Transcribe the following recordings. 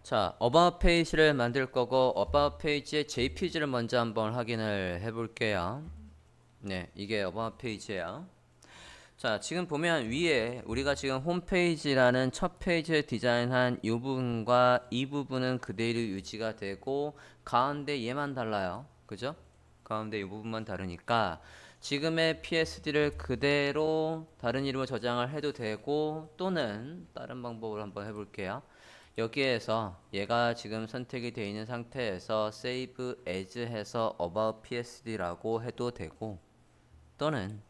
자, 어바웃 페이지를 만들 거고 어바웃 페이지의 JPG를 먼저 한번 확인을 해 볼게요. 네, 이게 어바웃 페이지예요. 자, 지금 보면 위에 우리가 지금 홈페이지라는 첫 페이지를 디자인한 이 부분과 이 부분은 그대로 유지가 되고 가운데 얘만 달라요. 그죠? 가운데 이 부분만 다르니까 지금의 PSD를 그대로 다른 이름으로 저장을 해도 되고 또는 다른 방법으로 한번 해볼게요. 여기에서 얘가 지금 선택이 되어 있는 상태에서 save as 해서 about psd라고 해도 되고 또는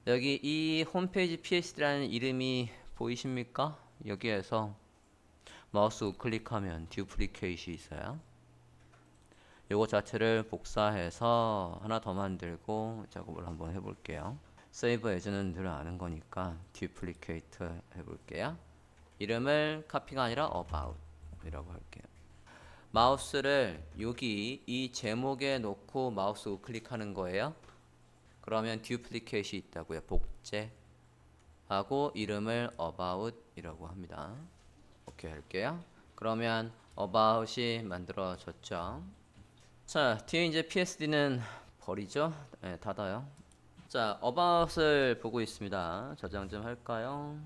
여기 이 홈페이지 psd라는 이름이 보이십니까? 여기에서 마우스 우클릭하면 듀플리케이트이 있어요. 요거 자체를 복사해서 하나 더 만들고 작업을 한번 해볼게요. save as는 늘 아는 거니까 듀플리케이트 해볼게요. 이름을 카피가 아니라 about 이라고 할게요. 마우스를 여기 이 제목에 놓고 마우스 우클릭하는 거예요. 그러면 듀플리케이트이 있다고요. 복제 하고 이름을 about 이라고 합니다. 오케이 할게요. 그러면 about이 만들어졌죠. 자, 뒤에 이제 PSD는 버리죠. 네, 닫아요. 자, about을 보고 있습니다. 저장 좀 할까요?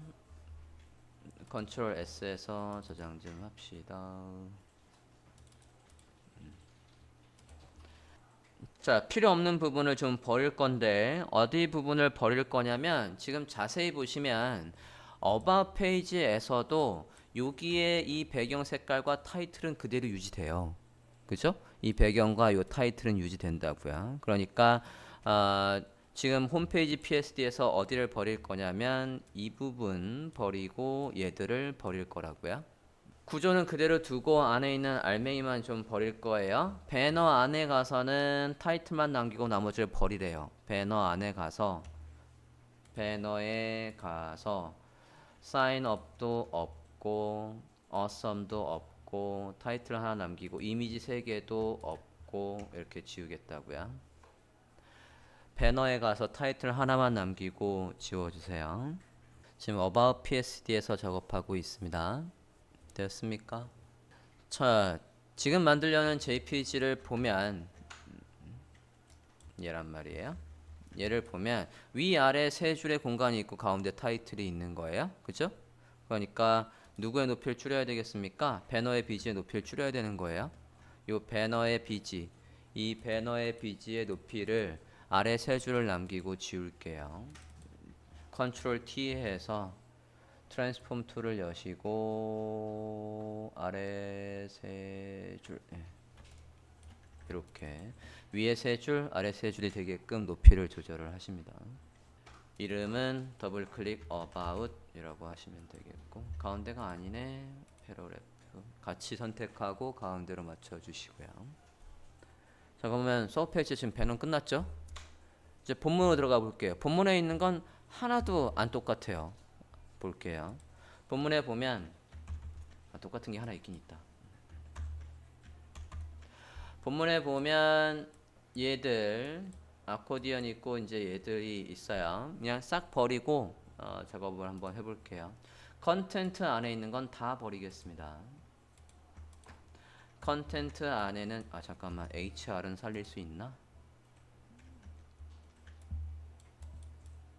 컨트롤 S에서 저장 좀 합시다. 자, 필요 없는 부분을 좀 버릴 건데 어디 부분을 버릴 거냐면 지금 자세히 보시면 About 페이지에서도 여기에 이 배경 색깔과 타이틀은 그대로 유지돼요. 그죠? 이 배경과 이 타이틀은 유지된다고요. 그러니까 지금 홈페이지 PSD에서 어디를 버릴 거냐면 이 부분 버리고 얘들을 버릴 거라고요. 구조는 그대로 두고 안에 있는 알맹이만 좀 버릴 거예요. 배너 안에 가서는 타이틀만 남기고 나머지를 버리래요. 배너에 가서 사인업도 없고 어썸도 없고 타이틀 하나 남기고 이미지 3개도 없고 이렇게 지우겠다고요. 배너에 가서 타이틀 하나만 남기고 지워주세요. 지금 About PSD에서 작업하고 있습니다. 됐습니까? 자, 지금 만들려는 JPG를 보면 얘란 말이에요. 얘를 보면 위아래 세 줄의 공간이 있고 가운데 타이틀이 있는 거예요. 그죠? 그러니까 누구의 높이를 줄여야 되겠습니까? 배너의 BG의 높이를 줄여야 되는 거예요. 이 배너의 BG, 이 배너의 BG의 높이를 아래 세 줄을 남기고 지울게요. 컨트롤 T 해서 트랜스폼 툴을 여시고 아래 세 줄 이렇게 위에 세 줄 아래 세 줄이 되게끔 높이를 조절을 하십니다. 이름은 더블 클릭 about 이라고 하시면 되겠고 가운데가 아니네 패러그래프 같이 선택하고 가운데로 맞춰 주시고요. 자, 그러면 서브 페이지 지금 배는 끝났죠? 이제 본문으로 들어가 볼게요. 본문에 있는 건 하나도 안 똑같아요. 볼게요. 본문에 보면 똑같은 게 하나 있긴 있다. 본문에 보면 얘들 아코디언 있고 이제 얘들이 있어요. 그냥 싹 버리고 작업을 한번 해볼게요. 컨텐트 안에 있는 건 다 버리겠습니다. 컨텐트 안에는 잠깐만 HR은 살릴 수 있나?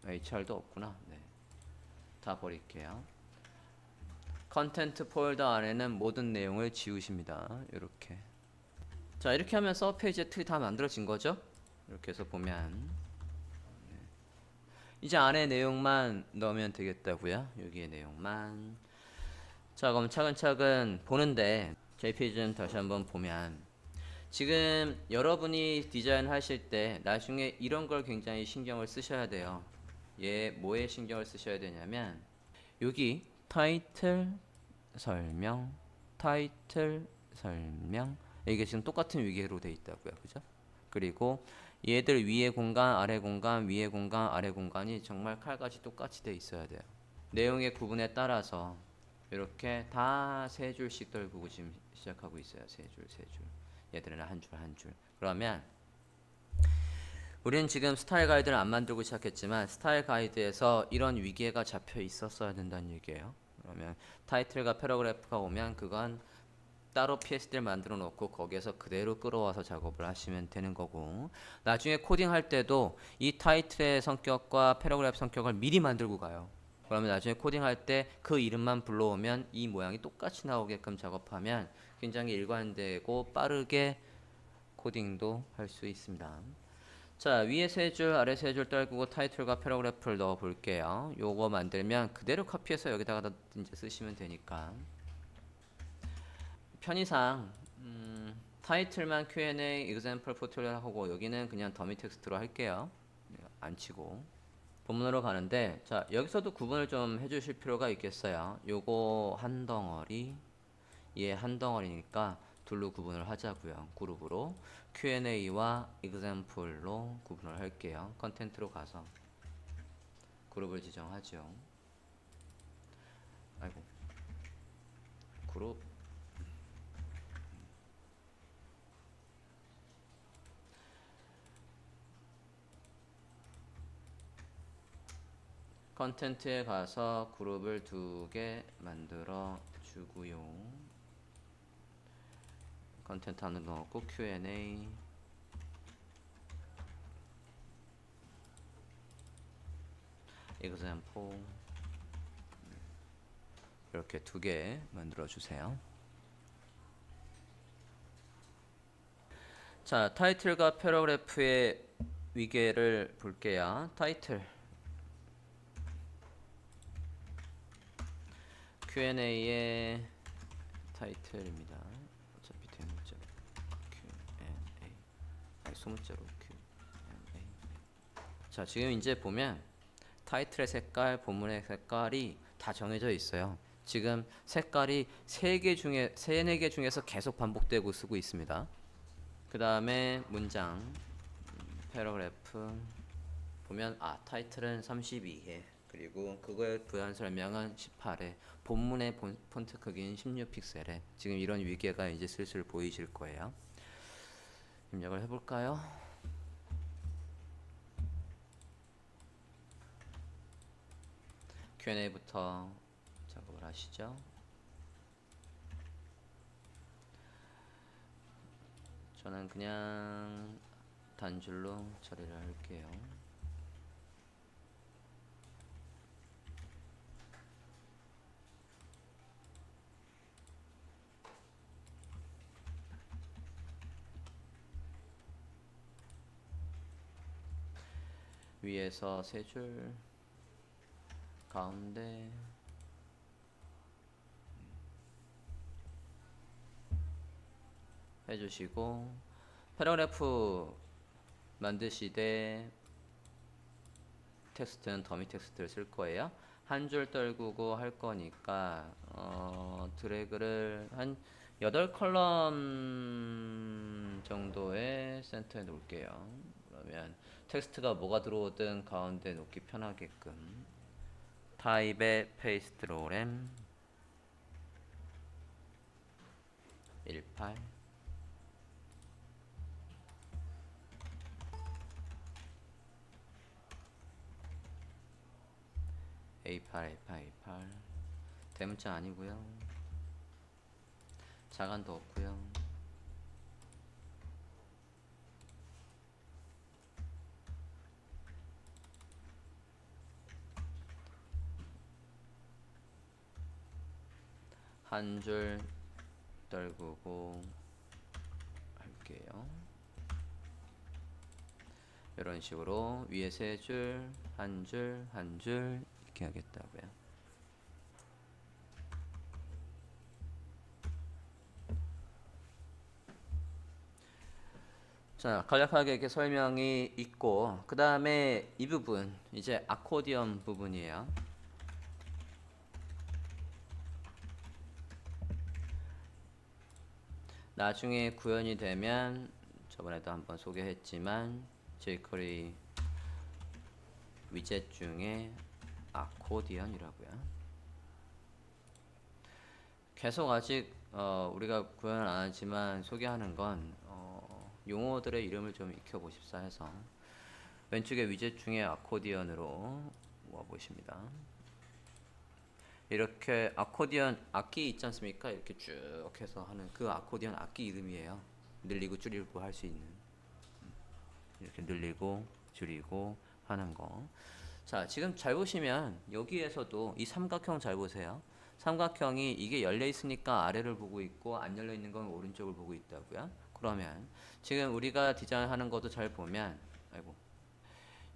HR도 없구나. 네. 다 버릴게요. 컨텐트 폴더 안에는 모든 내용을 지우십니다. 이렇게. 자, 이렇게 하면 서브 페이지의 틀이 다 만들어진 거죠? 이렇게 해서 보면 이제 안에 내용만 넣으면 되겠다고요. 여기에 내용만. 자, 그럼 차근차근 보는데 JPG는 다시 한번 보면 지금 여러분이 디자인 하실 때 나중에 이런 걸 굉장히 신경을 쓰셔야 돼요. 얘 뭐에 신경을 쓰셔야 되냐면 여기 타이틀 설명 이게 지금 똑같은 위계로 돼 있다고요. 그죠? 그리고 얘들 위에 공간 아래 공간 위에 공간 아래 공간이 정말 칼같이 똑같이 돼 있어야 돼요. 내용의 구분에 따라서 이렇게 다 세 줄씩 떨구고 지금 시작하고 있어요. 세 줄. 얘들은 한 줄 한 줄. 그러면 우리는 지금 스타일 가이드를 안 만들고 시작했지만 스타일 가이드에서 이런 위계가 잡혀 있었어야 된다는 얘기예요. 그러면 타이틀과 패러그래프가 오면 그건 따로 PSD를 만들어 놓고 거기에서 그대로 끌어와서 작업을 하시면 되는 거고, 나중에 코딩할 때도 이 타이틀의 성격과 패러그래프 성격을 미리 만들고 가요. 그러면 나중에 코딩할 때 그 이름만 불러오면 이 모양이 똑같이 나오게끔 작업하면 굉장히 일관되고 빠르게 코딩도 할 수 있습니다. 자, 위에 세 줄, 아래 세 줄 떨구고 타이틀과 패러그래프를 넣어 볼게요. 요거 만들면 그대로 커피해서 여기다가 이제 쓰시면 되니까. 편의상 타이틀만 Q&A, example 포트를 하고 여기는 그냥 더미 텍스트로 할게요. 안 치고 본문으로 가는데, 자, 여기서도 구분을 좀 해주실 필요가 있겠어요. 요거 한 덩어리, 얘 한 덩어리니까 둘로 구분을 하자고요. 그룹으로 Q&A와 example로 구분을 할게요. 컨텐트로 가서 그룹을 지정하죠. 아이고, 그룹 컨텐트에 가서 그룹을 2개 만들어 주고요. 컨텐트 하나 넣었고 Q&A, example 이렇게 2개 만들어 주세요. 자, 타이틀과 패러그래프의 위계를 볼게요. 타이틀 Q&A의 타이틀입니다. 어차피 대문자로 Q&A, 아니 소문자로 Q&A. 자, 지금 이제 보면 타이틀의 색깔, 본문의 색깔이 다 정해져 있어요. 지금 색깔이 3개 중에 4개 중에서 계속 반복되고 쓰고 있습니다. 그 다음에 문장 패러그래프 보면 타이틀은 32개, 그리고 그거에 부연 설명은 18회, 본문의 폰트 크기는 16픽셀에, 지금 이런 위계가 이제 슬슬 보이실 거예요. 입력을 해볼까요? Q&A부터 작업을 하시죠. 저는 그냥 단줄로 처리를 할게요. 위에서 3줄, 가운데 해주시고, 패러그래프 만드시되 텍스트는 더미 텍스트를 쓸 거예요. 한 줄 떨구고 할 거니까 드래그를 한 8컬럼 정도의 센터에 놓을게요. 그러면 텍스트가 뭐가 들어오든 가운데 놓기 편하게끔. 타입의 페이스트 로렘 18, A8, A8, 대문자 아니고요. 자간도 없고요. 한 줄 떨구고 할게요. 이런 식으로 위에 3줄, 한 줄, 한 줄 이렇게 하겠다고요. 자, 간략하게 이렇게 설명이 있고, 그 다음에 이 부분 이제 아코디언 부분이에요. 나중에 구현이 되면 저번에도 한번 소개했지만 jQuery 위젯 중에 아코디언이라고요. 계속 아직 우리가 구현을 안 하지만 소개하는 건 용어들의 이름을 좀 익혀보십사 해서 왼쪽에 위젯 중에 아코디언으로 모아보십니다. 이렇게 아코디언 악기 있지 않습니까? 이렇게 쭉 해서 하는 그 아코디언 악기 이름이에요. 늘리고 줄이고 할 수 있는. 이렇게 늘리고 줄이고 하는 거. 자, 지금 잘 보시면 여기에서도 이 삼각형 잘 보세요. 삼각형이 이게 열려 있으니까 아래를 보고 있고 안 열려 있는 건 오른쪽을 보고 있다고요. 그러면 지금 우리가 디자인하는 것도 잘 보면, 아이고,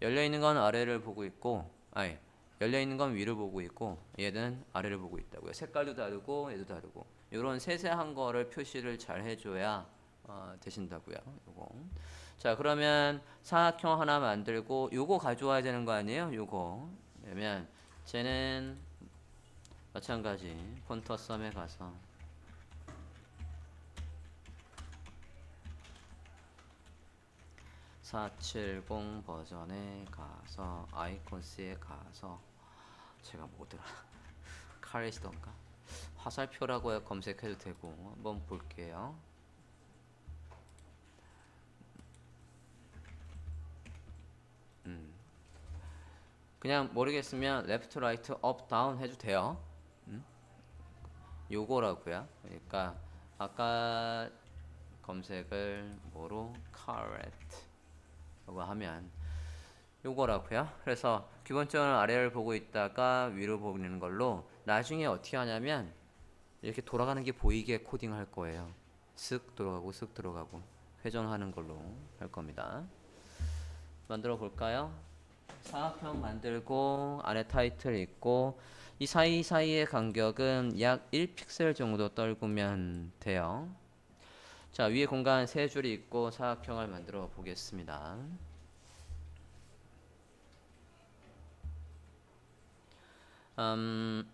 열려 있는 건 아래를 보고 있고, 아니, 열려 있는 건 위를 보고 있고, 얘는 아래를 보고 있다고요. 색깔도 다르고 얘도 다르고, 이런 세세한 거를 표시를 잘 해줘야 되신다고요. 요거. 자, 그러면 사각형 하나 만들고 요거 가져와야 되는 거 아니에요? 요거. 그러면 쟤는 마찬가지 폰터 썸에 가서 470 버전에 가서 아이콘스에 가서 제가 뭐더라 카레시던가 화살표라고 검색해도 되고 한번 볼게요. 그냥 모르겠으면 레프트 라이트 업 다운 해도 돼요. 요거라고요. 그러니까 아까 검색을 뭐로 카레트 라고 하면 요거라고요. 그래서 기본적으로 아래를 보고 있다가 위로 보는 걸로 나중에 어떻게 하냐면 이렇게 돌아가는 게 보이게 코딩할 거예요. 쓱 들어가고 쓱 들어가고 회전하는 걸로 할 겁니다. 만들어 볼까요? 사각형 만들고 안에 타이틀 있고 이 사이사이의 간격은 약 1픽셀 정도 떨구면 돼요. 자, 위에 공간 3줄이 있고 사각형을 만들어 보겠습니다.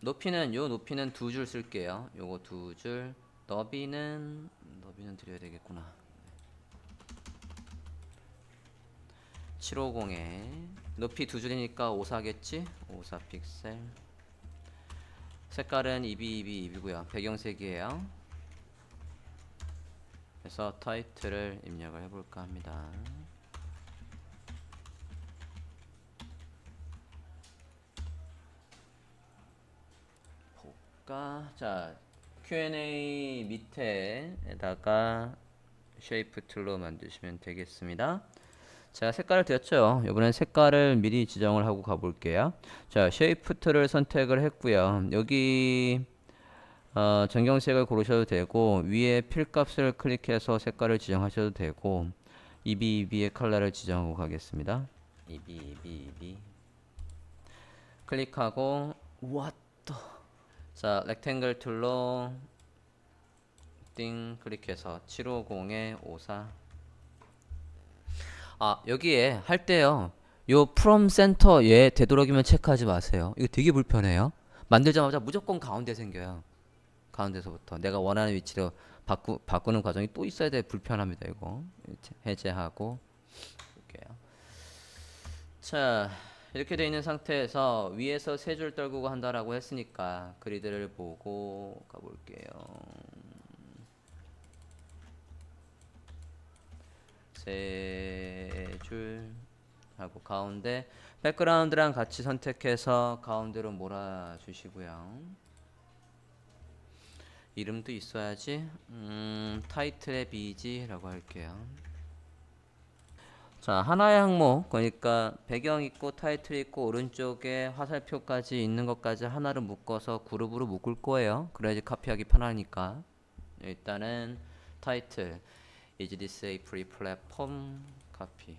높이는 요 높이는 2줄 쓸게요. 요거 2줄. 너비는 드려야 되겠구나. 750에 높이 2줄이니까 54겠지? 54 픽셀. 색깔은 EB이고요. 배경색이에요. 그래서 타이틀을 입력을 해볼까 합니다. 볼까? 자, Q&A 밑에다가 쉐이프 툴로 만드시면 되겠습니다. 제가 색깔을 드렸죠. 이번엔 색깔을 미리 지정을 하고 가볼게요. 자, 쉐이프 툴을 선택을 했고요. 여기 전경색을 고르셔도 되고 위에 필 값을 클릭해서 색깔을 지정하셔도 되고 EB의 컬러를 지정하고 가겠습니다. EB 클릭하고 왔다. 자, 렉탱글 툴로 띵 클릭해서 750에 54. 여기에 할 때요. 요 from center 얘 되도록이면 체크하지 마세요. 이거 되게 불편해요. 만들자마자 무조건 가운데 생겨요. 가운데서부터 내가 원하는 위치로 바꾸는 과정이 또 있어야 돼. 불편합니다. 이거 해제하고 볼게요. 자, 이렇게 되어 있는 상태에서 위에서 3줄 떨구고 한다라고 했으니까 그리드를 보고 가볼게요. 3줄 하고 가운데 백그라운드랑 같이 선택해서 가운데로 몰아주시고요. 이름도 있어야지. 타이틀의 BG라고 할게요. 자, 하나의 항목, 그러니까 배경 있고 타이틀 있고 오른쪽에 화살표까지 있는 것까지 하나로 묶어서 그룹으로 묶을 거예요. 그래야지 카피하기 편하니까. 일단은 타이틀 Is this a free platform? copy.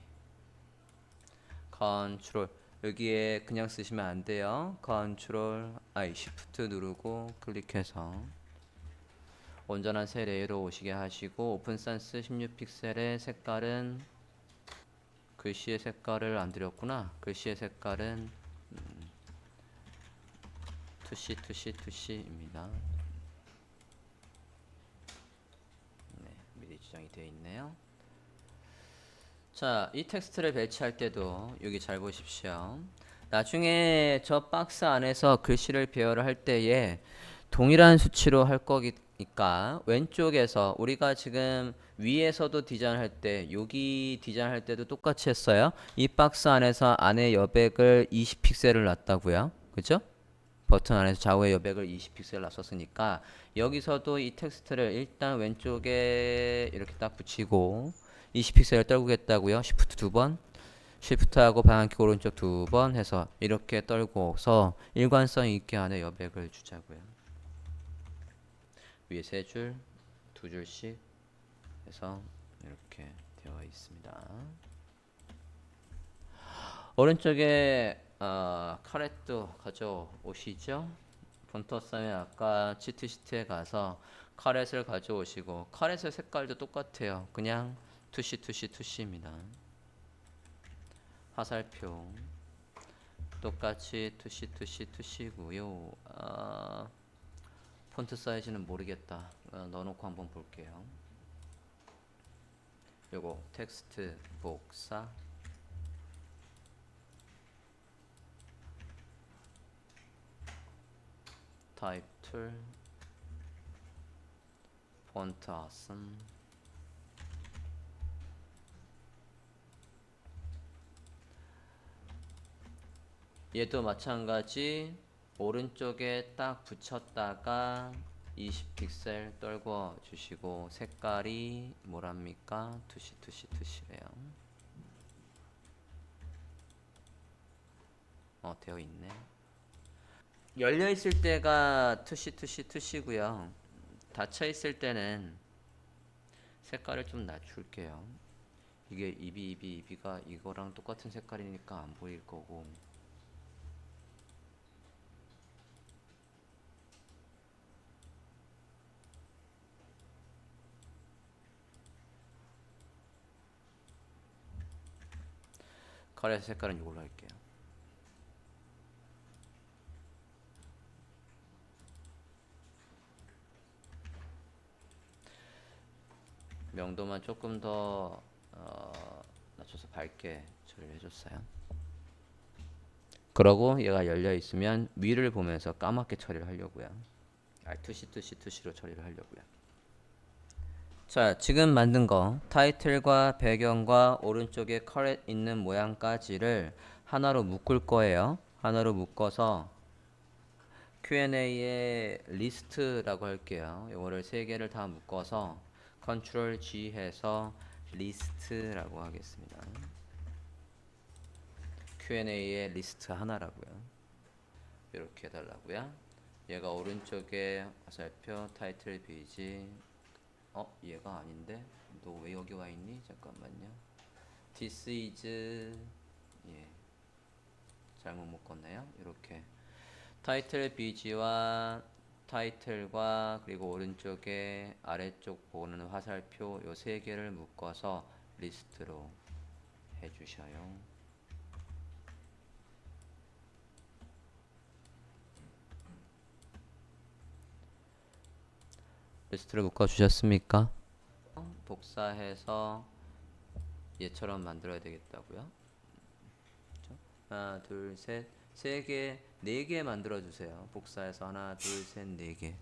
컨트롤 여기에 그냥 쓰시면 안 돼요. 컨트롤 Shift 누르고 클릭해서 온전한 새 레이로 오시게 하시고 오픈 산스 16픽셀의 색깔은 글씨의 색깔을 안 드렸구나. 글씨의 색깔은 투시입니다. 네, 미리 지정이 되어 있네요. 자, 이 텍스트를 배치할 때도 여기 잘 보십시오. 나중에 저 박스 안에서 글씨를 배열을 할 때에 동일한 수치로 할 거니까 왼쪽에서 우리가 지금 위에서도 디자인할 때 여기 디자인할 때도 똑같이 했어요. 이 박스 안에서 안에 여백을 20픽셀을 놨다고요. 그죠? 버튼 안에서 좌우의 여백을 20픽셀 놨었으니까 여기서도 이 텍스트를 일단 왼쪽에 이렇게 딱 붙이고 20픽셀을 떨구겠다고요. Shift 2번, Shift하고 방향키 오른쪽 2번 해서 이렇게 떨고서 일관성 있게 안에 여백을 주자고요. 위에 3줄, 2줄씩 해서 이렇게 되어 있습니다. 오른쪽에 카렛도 가져오시죠. 폰터스는 아까 치트시트에 가서 카렛을 가져오시고 카렛의 색깔도 똑같아요. 그냥 투시입니다. 화살표 똑같이 투시고요. 폰트 사이즈는 모르겠다. 넣어놓고 한번 볼게요. 요거 텍스트 복사 타입 툴 폰트 아슴 얘도 마찬가지 오른쪽에 딱 붙였다가 20픽셀 떨궈 주시고 색깔이 뭐랍니까? 투시래요. 되어 있네. 열려 있을 때가 투시고요. 닫혀 있을 때는 색깔을 좀 낮출게요. 이게 입이가 이거랑 똑같은 색깔이니까 안 보일 거고. 카레 색깔은 이걸로 할게요. 명도만 조금 더 낮춰서 밝게 처리를 해줬어요. 그러고 얘가 열려 있으면 위를 보면서 까맣게 처리를 하려고요. 투시로 처리를 하려고요. 자, 지금 만든 거 타이틀과 배경과 오른쪽에 커렛 있는 모양까지를 하나로 묶을 거예요. 하나로 묶어서 Q&A에 리스트라고 할게요. 이거를 3개를 다 묶어서 컨트롤 G 해서 리스트라고 하겠습니다. Q&A에 리스트 하나라고요. 이렇게 해달라고요. 얘가 오른쪽에 화살표 타이틀 페이지. 얘가 아닌데? 너 왜 여기 와 있니? 잠깐만요. This is 잘못 묶었네요. 이렇게 타이틀 BG와 타이틀과 그리고 오른쪽에 아래쪽 보는 화살표 요 3개를 묶어서 리스트로 해주셔요. 리스트를 묶어주셨습니까? 복사해서 얘처럼 만들어야 되겠다고요. 하나, 둘, 셋, 3개, 4개 만들어주세요. 복사해서 하나, 둘, 셋, 4개.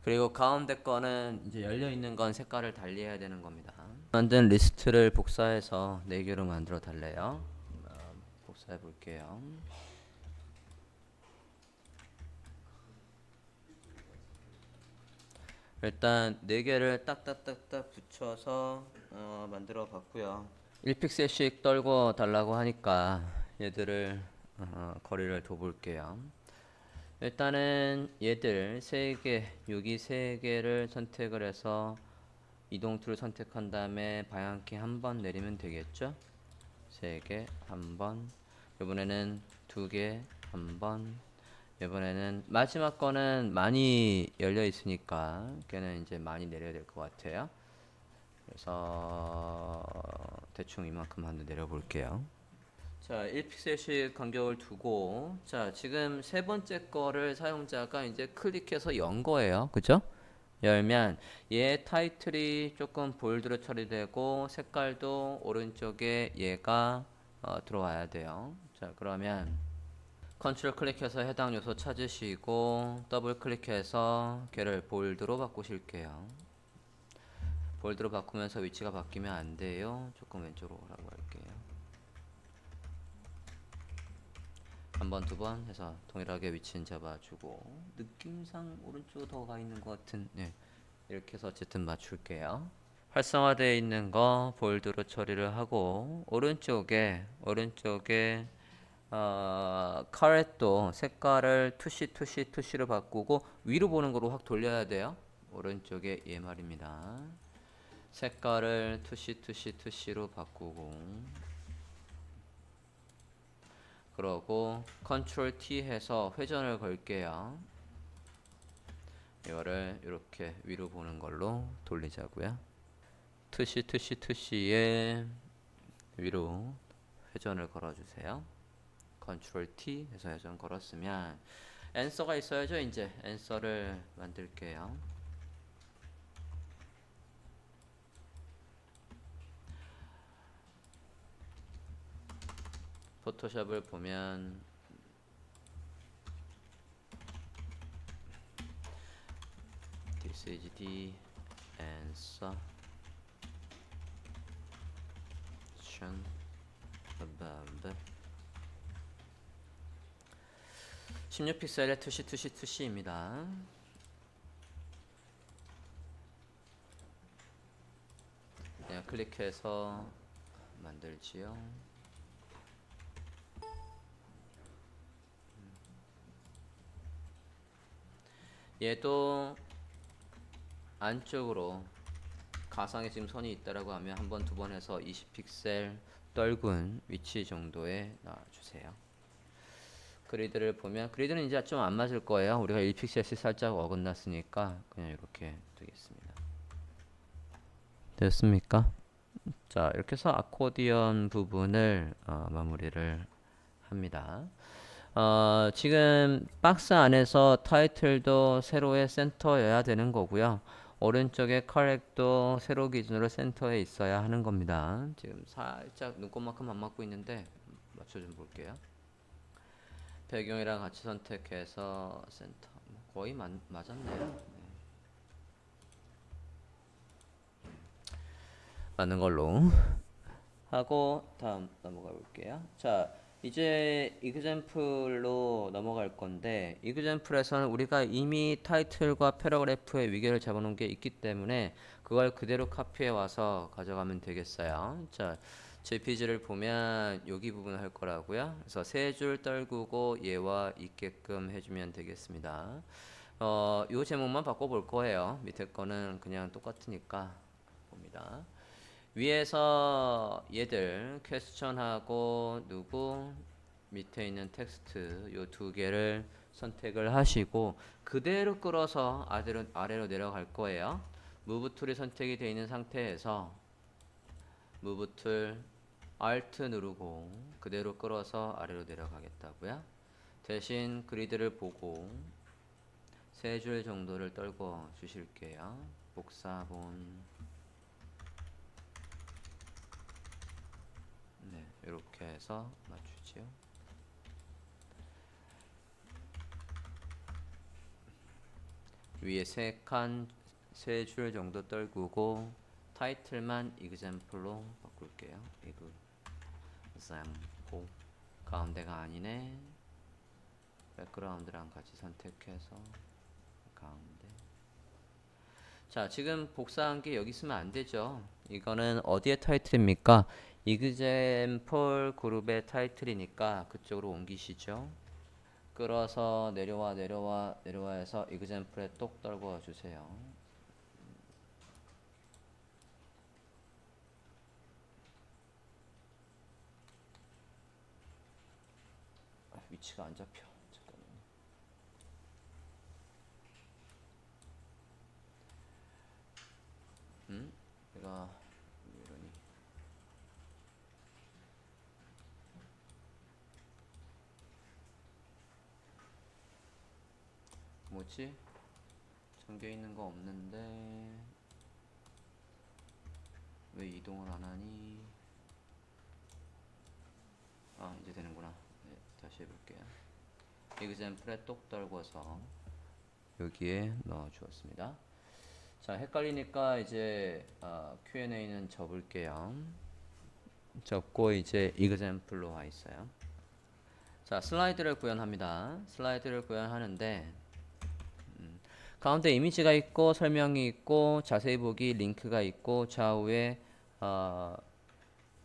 그리고 가운데 거는 이제 열려있는 건 색깔을 달리해야 되는 겁니다. 만든 리스트를 복사해서 4개로 만들어 달래요. 복사해 볼게요. 일단 4개를 딱딱딱딱 붙여서 만들어 봤고요. 1픽셀씩 떨궈 달라고 하니까 얘들을 거리를 둬볼게요. 일단은 얘들 3개, 여기 3개를 선택을 해서 이동 툴을 선택한 다음에 방향키 한 번 내리면 되겠죠? 3개 한 번, 이번에는 2개 한 번, 이번에는 마지막 거는 많이 열려 있으니까 걔는 이제 많이 내려야 될 것 같아요. 그래서 대충 이만큼 한번 내려 볼게요. 자, 1픽셀씩 간격을 두고, 자, 지금 3번째 거를 사용자가 이제 클릭해서 연 거예요. 그죠? 열면 얘 타이틀이 조금 볼드로 처리되고 색깔도 오른쪽에 얘가 들어와야 돼요. 자, 그러면 컨트롤 클릭해서 해당 요소 찾으시고 더블 클릭해서 걔를 볼드로 바꾸실게요. 볼드로 바꾸면서 위치가 바뀌면 안 돼요. 조금 왼쪽으로 오라고 할게요. 한 번, 두 번 해서 동일하게 위치는 잡아주고 느낌상 오른쪽으로 더 가 있는 것 같은 이렇게 해서 어쨌든 맞출게요. 활성화되어 있는 거 볼드로 처리를 하고 오른쪽에 카렛도 색깔을 투시로 바꾸고 위로 보는 거로 확 돌려야 돼요. 오른쪽에 얘 말입니다. 색깔을 투시로 바꾸고 그러고 컨트롤 T 해서 회전을 걸게요. 이거를 이렇게 위로 보는 걸로 돌리자고요. 투시에 위로 회전을 걸어주세요. 컨트롤 T 해서 회전 걸었으면 앤서가 있어야죠. 이제 앤서를 만들게요. 포토샵을 보면 this is the answer above 16픽셀의 투시입니다. 그냥 클릭해서 만들지요. 얘도 안쪽으로 가상에 지금 선이 있다라고 하면 한 번, 두 번 해서 20픽셀 떨군 위치 정도에 놔주세요. 그리드를 보면 그리드는 이제 좀 안 맞을 거예요. 우리가 1픽셀씩 살짝 어긋났으니까 그냥 이렇게 두겠습니다. 됐습니까? 자, 이렇게 해서 아코디언 부분을 마무리를 합니다. 지금 박스 안에서 타이틀도 세로의 센터여야 되는 거고요. 오른쪽에 커렉도 세로 기준으로 센터에 있어야 하는 겁니다. 지금 살짝 눈곱만큼 안 맞고 있는데 맞춰 좀 볼게요. 배경이랑 같이 선택해서 센터 거의 맞았네요. 맞는 걸로 하고 다음 넘어가 볼게요. 자, 이제 이그젬플로 넘어갈 건데 이그젬플에서는 우리가 이미 타이틀과 패러그래프의 위계를 잡아놓은 게 있기 때문에 그걸 그대로 카피해 와서 가져가면 되겠어요. 자, JPG를 보면 여기 부분을 할 거라고요. 그래서 세 줄 떨구고 얘와 있게끔 해주면 되겠습니다. 요 제목만 바꿔볼 거예요. 밑에 거는 그냥 똑같으니까 봅니다. 위에서 얘들 퀘스천하고 누구 밑에 있는 텍스트 요 두 개를 선택을 하시고 그대로 끌어서 아래로 내려갈 거예요. 무브 툴이 선택이 되어 있는 상태에서 무브 툴 Alt 누르고 그대로 끌어서 아래로 내려가겠다고요. 대신 그리드를 보고 세 줄 정도를 떨궈 주실게요. 복사본 이렇게 해서 맞추지요. 위에 세 줄 정도 떨구고 타이틀만 example로 바꿀게요. example 가운데가 아니네. 백그라운드랑 같이 선택해서 가운데. 자, 지금 복사한 게 여기 있으면 안 되죠. 이거는 어디의 타이틀입니까? example 그룹의 타이틀이니까 그쪽으로 옮기시죠. 끌어서 내려와 해서 example에 똑 떨궈 주세요. 위치가 안 잡혀. 잠깐만요. 내가 이러니. 뭐지? 잠겨 있는 거 없는데 왜 이동을 안 하니? 아, 이제 되는구나. 네, 다시 해볼게요. example에 똑 떨궈서 여기에 넣어 주었습니다. 자, 헷갈리니까 이제 Q&A는 접을게요. 접고 이제 example로 와 있어요. 자, 슬라이드를 구현합니다. 슬라이드를 구현하는데 가운데 이미지가 있고 설명이 있고 자세히 보기 링크가 있고 좌우에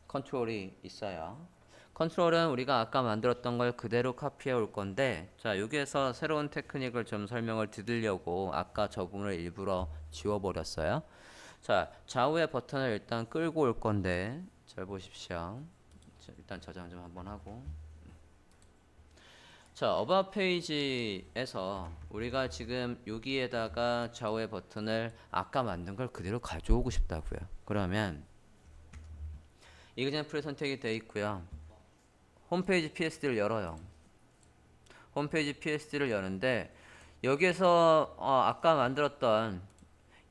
컨트롤이 있어요. 컨트롤은 우리가 아까 만들었던 걸 그대로 카피해 올 건데, 자, 여기에서 새로운 테크닉을 좀 설명을 드리려고 아까 저 부분을 일부러 지워버렸어요. 자, 좌우의 버튼을 일단 끌고 올 건데, 잘 보십시오. 자, 일단 저장 좀 한번 하고. 자, 어바웃 페이지에서 우리가 지금 여기에다가 좌우의 버튼을 아까 만든 걸 그대로 가져오고 싶다고요. 그러면 이그젠플이 선택이 되어 있고요. 홈페이지 PSD를 열어요. 홈페이지 PSD를 여는데 여기에서 아까 만들었던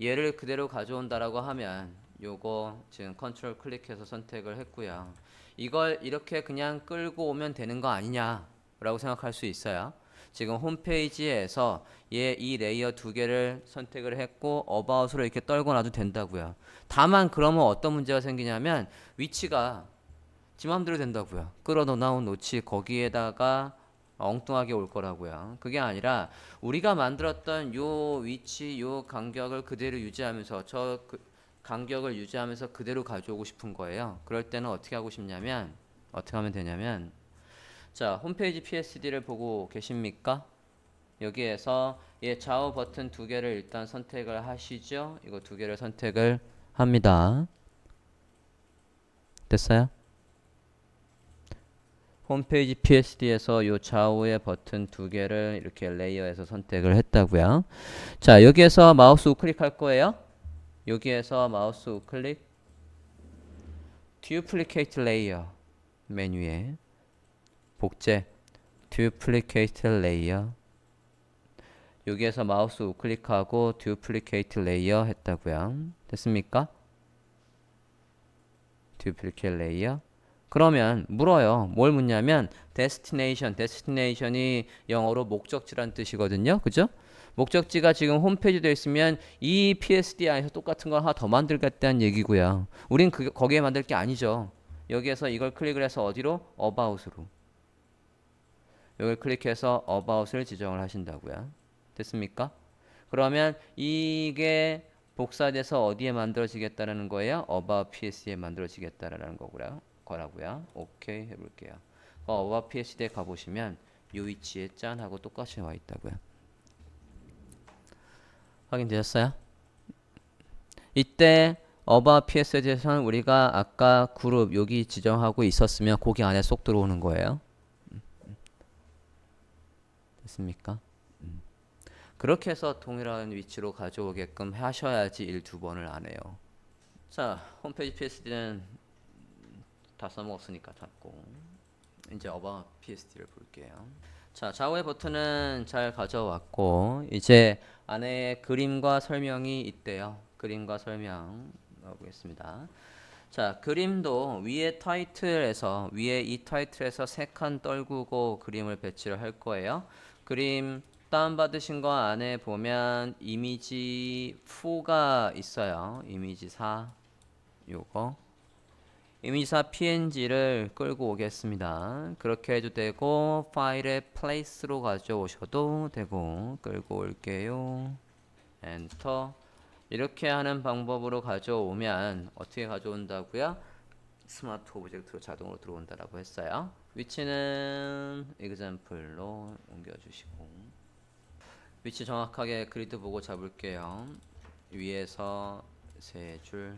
얘를 그대로 가져온다라고 하면 요거 지금 컨트롤 클릭해서 선택을 했고요. 이걸 이렇게 그냥 끌고 오면 되는 거 아니냐 라고 생각할 수 있어요. 지금 홈페이지에서 이 레이어 두 개를 선택을 했고 어바웃으로 이렇게 떨고 놔도 된다고요. 다만 그러면 어떤 문제가 생기냐면 위치가 지 맘대로 된다고요. 끌어놓은 노치 거기에다가 엉뚱하게 올 거라고요. 그게 아니라 우리가 만들었던 요 위치 요 간격을 그대로 유지하면서 간격을 유지하면서 그대로 가져오고 싶은 거예요. 그럴 때는 어떻게 하고 싶냐면 어떻게 하면 되냐면 자, 홈페이지 PSD를 보고 계십니까? 여기에서 좌우 버튼 두 개를 일단 선택을 하시죠. 이거 두 개를 선택을 합니다. 됐어요? 홈페이지 PSD에서 요 좌우의 버튼 두 개를 이렇게 레이어에서 선택을 했다고요. 자, 여기에서 마우스 우클릭할 거예요. 여기에서 마우스 우클릭 Duplicate Layer 메뉴에 복제 Duplicate Layer 여기에서 마우스 우클릭하고 Duplicate Layer 했다고요. 됐습니까? Duplicate Layer 그러면 물어요. 뭘 묻냐면 destination이 영어로 목적지란 뜻이거든요. 그죠? 목적지가 지금 홈페이지 되어 있으면 이 PSD 안에서 똑같은 걸 하나 더 만들겠다는 얘기고요. 우린 거기에 만들 게 아니죠. 여기에서 이걸 클릭을 해서 어디로? About으로. 여기를 클릭해서 About을 지정을 하신다고요. 됐습니까? 그러면 이게 복사돼서 어디에 만들어지겠다라는 거예요? About PSD에 만들어지겠다라는 거라고요. 오케이 해볼게요. About PSD에 가보시면 이 위치에 짠 하고 똑같이 와 있다고요. 확인되셨어요? 이때 About PSD에서는 우리가 아까 그룹 여기 지정하고 있었으면 거기 안에 쏙 들어오는 거예요. 됐습니까? 그렇게 해서 동일한 위치로 가져오게끔 하셔야지 일 두 번을 안 해요. 자, 홈페이지 PSD는 다 써먹었으니까 닫고 이제 About PSD를 볼게요. 자, 좌우의 버튼은 잘 가져왔고 이제 안에 그림과 설명이 있대요. 그림과 설명 넣어보겠습니다. 자, 그림도 위에 이 타이틀에서 세 칸 떨구고 그림을 배치를 할 거예요. 그림 다운받으신 거 안에 보면 이미지 4가 있어요. 이미지 4 요거 이미지 4 PNG를 끌고 오겠습니다. 그렇게 해도 되고 파일에 place로 가져오셔도 되고 끌고 올게요. 엔터 이렇게 하는 방법으로 가져오면 어떻게 가져온다고요? 스마트 오브젝트로 자동으로 들어온다라고 했어요. 위치는 example로 옮겨주시고 위치 정확하게 그리드 보고 잡을게요. 위에서 세 줄.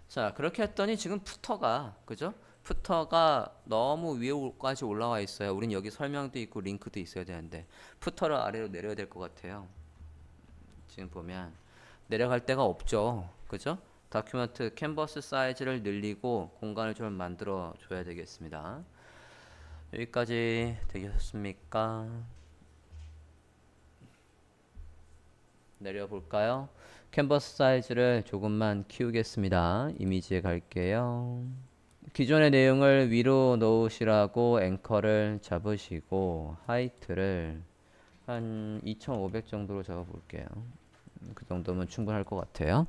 자, 그렇게 했더니 지금 푸터가 그죠? 푸터가 너무 위에까지 올라와 있어요. 우린 여기 설명도 있고 링크도 있어야 되는데 푸터를 아래로 내려야 될 것 같아요. 지금 보면 내려갈 데가 없죠. 그죠? 다큐멘트 캔버스 사이즈를 늘리고 공간을 좀 만들어 줘야 되겠습니다. 여기까지 되셨습니까? 내려볼까요? 캔버스 사이즈를 조금만 키우겠습니다. 이미지에 갈게요. 기존의 내용을 위로 놓으시라고 앵커를 잡으시고 하이트를 한 2500 정도로 잡아볼게요. 그 정도면 충분할 것 같아요.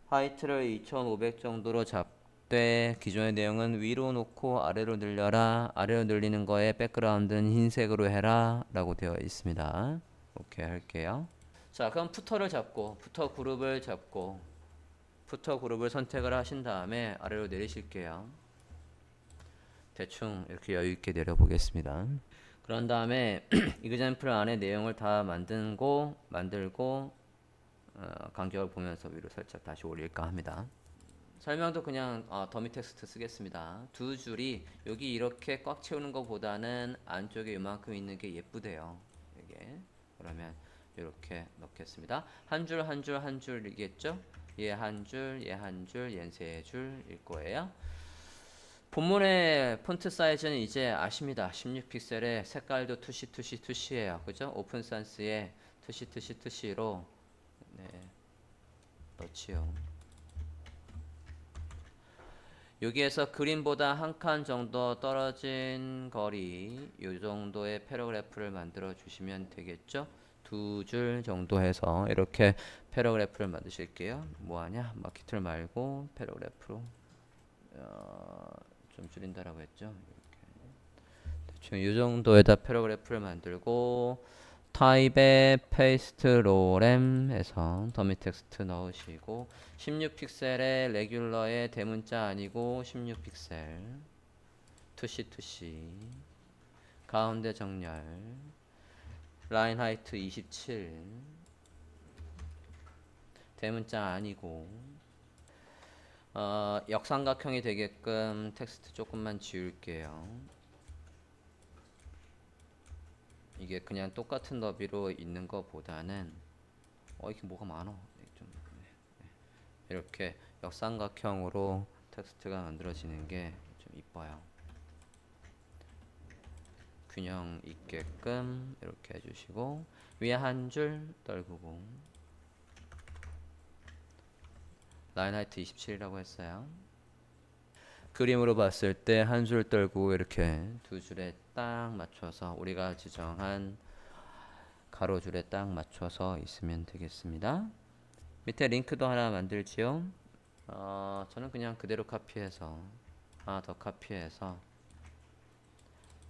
하이트를 2500 정도로 잡고 때 기존의 내용은 위로 놓고 아래로 늘려라. 아래로 늘리는 거에 백그라운드는 흰색으로 해라 라고 되어 있습니다. 오케이 할게요. 자, 그럼 푸터 그룹을 잡고 푸터 그룹을 선택을 하신 다음에 아래로 내리실게요. 대충 이렇게 여유 있게 내려보겠습니다. 그런 다음에 이그젬플 안에 내용을 다 만들고 간격을 보면서 위로 살짝 다시 올릴까 합니다. 설명도 그냥 더미 텍스트 쓰겠습니다. 두 줄이 여기 이렇게 꽉 채우는 것보다는 안쪽에 이만큼 있는 게 예쁘대요. 이게 그러면 이렇게 넣겠습니다. 한 줄 한 줄 한 줄이겠죠? 얘 한 줄, 얘 한 줄, 얘 세 줄일 거예요. 본문의 폰트 사이즈는 이제 아십니다. 16픽셀에 색깔도 투시예요. 그죠? 오픈 산스에 투시로 네, 넣지요. 여기에서 그림보다 한 칸 정도 떨어진 거리 이 정도의 패러그래프를 만들어 주시면 되겠죠. 두 줄 정도 해서 이렇게 패러그래프를 만드실게요. 뭐하냐? 마키툴 말고 패러그래프로 좀 줄인다라고 했죠. 이렇게 대충 이 정도에다 패러그래프를 만들고 타입의 페이스트 로렘에서 더미 텍스트 넣으시고 16픽셀의 레귤러의 대문자 아니고 16픽셀 투시 가운데 정렬 라인 하이트 27 대문자 아니고 역삼각형이 되게끔 텍스트 조금만 지울게요. 이게 그냥 똑같은 너비로 있는 것보다는 이게 뭐가 많어. 이렇게 역삼각형으로 텍스트가 만들어지는 게 좀 이뻐요. 균형 있게끔 이렇게 해주시고 위에 한 줄 떨구고 라인 하이트 27이라고 했어요. 그림으로 봤을 때 한 줄 떨고 이렇게 두 줄에 딱 맞춰서 우리가 지정한 가로줄에 딱 맞춰서 있으면 되겠습니다. 밑에 링크도 하나 만들지요. 저는 그냥 그대로 카피해서 하나 더 카피해서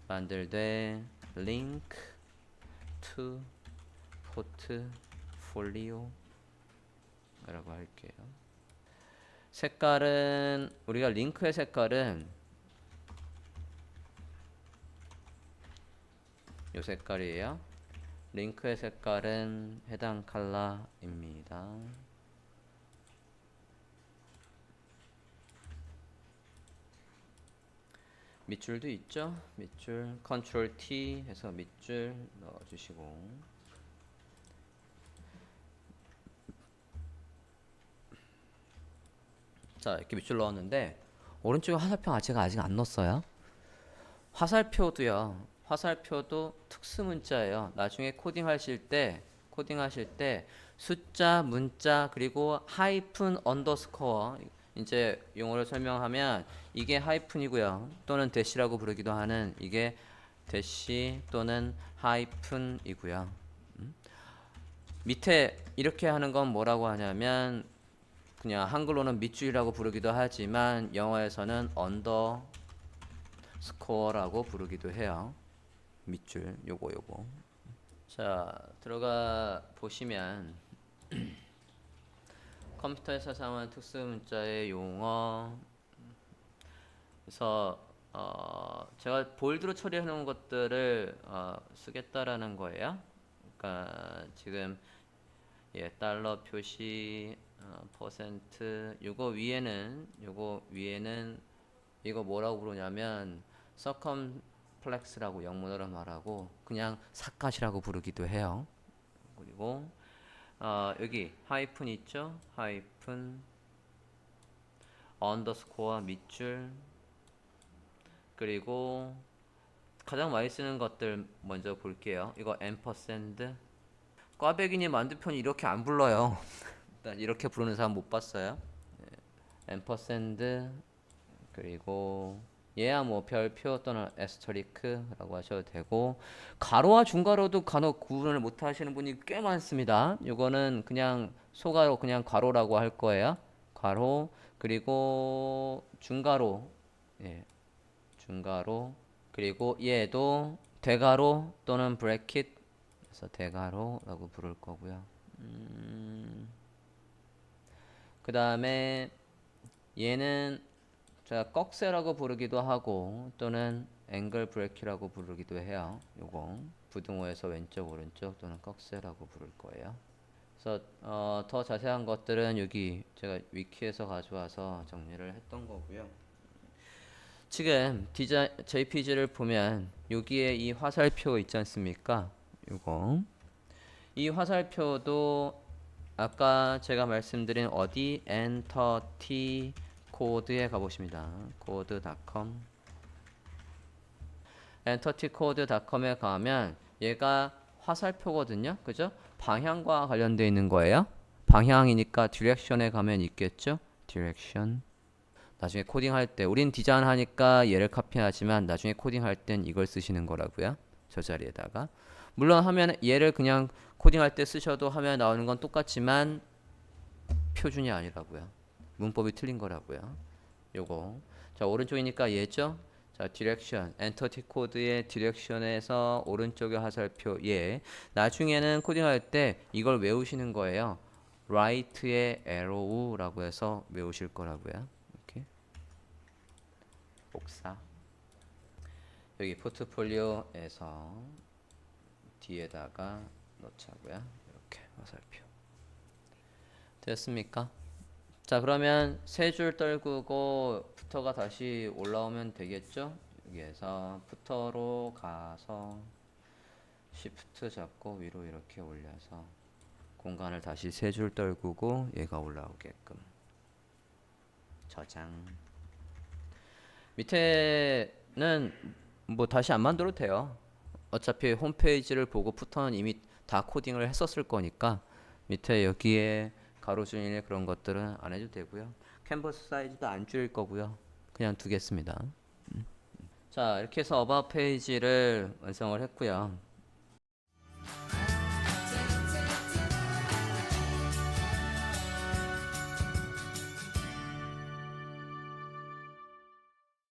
만들되 link to portfolio 라고 할게요. 색깔은 우리가 링크의 색깔은 이 색깔이에요. 링크의 색깔은 해당 컬러입니다. 밑줄도 있죠. 밑줄 컨트롤 T 해서 밑줄 넣어주시고 자 이렇게 밑줄 넣었는데 오른쪽에 화살표 아직 안 넣었어요. 화살표도 특수 문자예요. 나중에 코딩하실 때 숫자, 문자 그리고 하이픈 언더스코어 이제 용어를 설명하면 이게 하이픈이고요. 또는 대시라고 부르기도 하는 이게 대시 또는 하이픈이고요. 밑에 이렇게 하는 건 뭐라고 하냐면 그냥 한글로는 밑줄이라고 부르기도 하지만 영어에서는 언더스코어라고 부르기도 해요. 밑줄 요거. 자 들어가 보시면 컴퓨터에서 사용하는 특수 문자의 용어 그래서 제가 볼드로 처리해 놓은 것들을 쓰겠다라는 거예요. 그러니까 지금 달러 표시 퍼센트 요거 위에는 이거 뭐라고 부르냐면 서컴플렉스라고 영문으로 말하고 그냥 삿갓이라고 부르기도 해요. 그리고 여기 하이픈 있죠? 하이픈 언더스코어 밑줄 그리고 가장 많이 쓰는 것들 먼저 볼게요. 이거 앰퍼샌드 꽈배기님 만두편이 이렇게 안 불러요. 일단 이렇게 부르는 사람 못 봤어요. 앰퍼샌드 그리고 얘야 뭐 별표 또는 에스터리크라고 하셔도 되고 가로와 중가로도 간혹 구분을 못 하시는 분이 꽤 많습니다. 이거는 그냥 소가로 그냥 괄호라고 할 거예요. 괄호 그리고 중괄호 예, 중괄호 그리고 얘도 대괄호 또는 브래킷 그래서 대괄호라고 부를 거고요. 그 다음에 얘는 자 꺽쇠라고 부르기도 하고 또는 앵글 브레이크라고 부르기도 해요. 요거 부등호에서 왼쪽 오른쪽 또는 꺽쇠라고 부를 거예요. 그래서 더 자세한 것들은 여기 제가 위키에서 가져와서 정리를 했던 거고요. 지금 JPG를 보면 여기에 이 화살표 있지 않습니까? 요거 이 화살표도 아까 제가 말씀드린 어디 엔터티 코드에 가보십니다. code.com 엔터티코드.com에 가면 얘가 화살표거든요. 그죠? 방향과 관련되어 있는 거예요. 방향이니까 디렉션에 가면 있겠죠? 디렉션. 나중에 코딩할 때 우린 디자인 하니까 얘를 카피하지만 나중에 코딩할 땐 이걸 쓰시는 거라고요. 저 자리에다가. 물론 하면 얘를 그냥 코딩할 때 쓰셔도 화면에 나오는 건 똑같지만 표준이 아니라고요. 문법이 틀린 거라고요. 요거. 자, 오른쪽이니까 얘죠? 자, 디렉션. 엔터티 코드의 디렉션에서 오른쪽의 화살표 얘. 나중에는 코딩할 때 이걸 외우시는 거예요. right의 arrow라고 해서 외우실 거라고요. 이렇게. 복사. 여기 포트폴리오에서 뒤에다가 넣자고요. 이렇게 화살표. 됐습니까? 자, 그러면 세 줄 떨구고 푸터가 다시 올라오면 되겠죠? 여기에서 푸터로 가서 시프트 잡고 위로 이렇게 올려서 공간을 다시 세 줄 떨구고 얘가 올라오게끔 저장. 밑에는 뭐 다시 안 만들어도 돼요. 어차피 홈페이지를 보고 푸터는 이미 다 코딩을 했었을 거니까 밑에 여기에 가로줄이나 그런 것들은 안 해도 되고요. 캔버스 사이즈도 안 줄일 거고요. 그냥 두겠습니다. 자, 이렇게 해서 어바웃 페이지를 완성을 했고요.